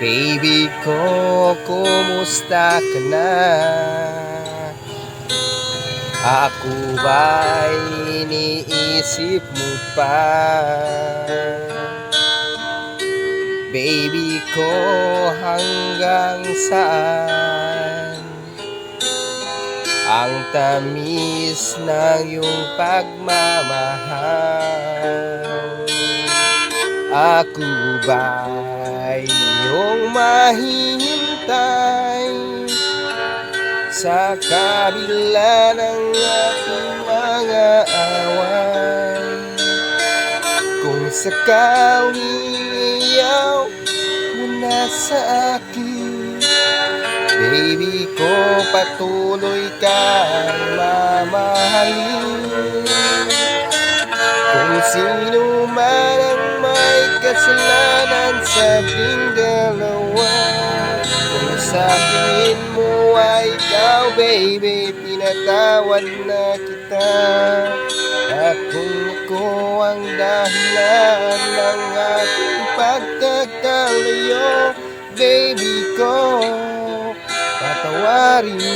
Baby ko, kumusta ka na? Ako ba'y iniisip mo pa? Baby ko, hanggang saan ang tamis ng iyong pagmamahal? Ako ba'y iyong mahihintay sa kabila ng ating mga away? Kung sakaling iyaw mo na sa akin, baby ko, patuloy kang mamahalin. Kung sino man ang may kasalanan sa ating dalawa, kung sa tingin mo ay ikaw, baby, pinatawad na kita. At kung ako ang dahilan ng ating pagkakalayo, baby ko, patawarin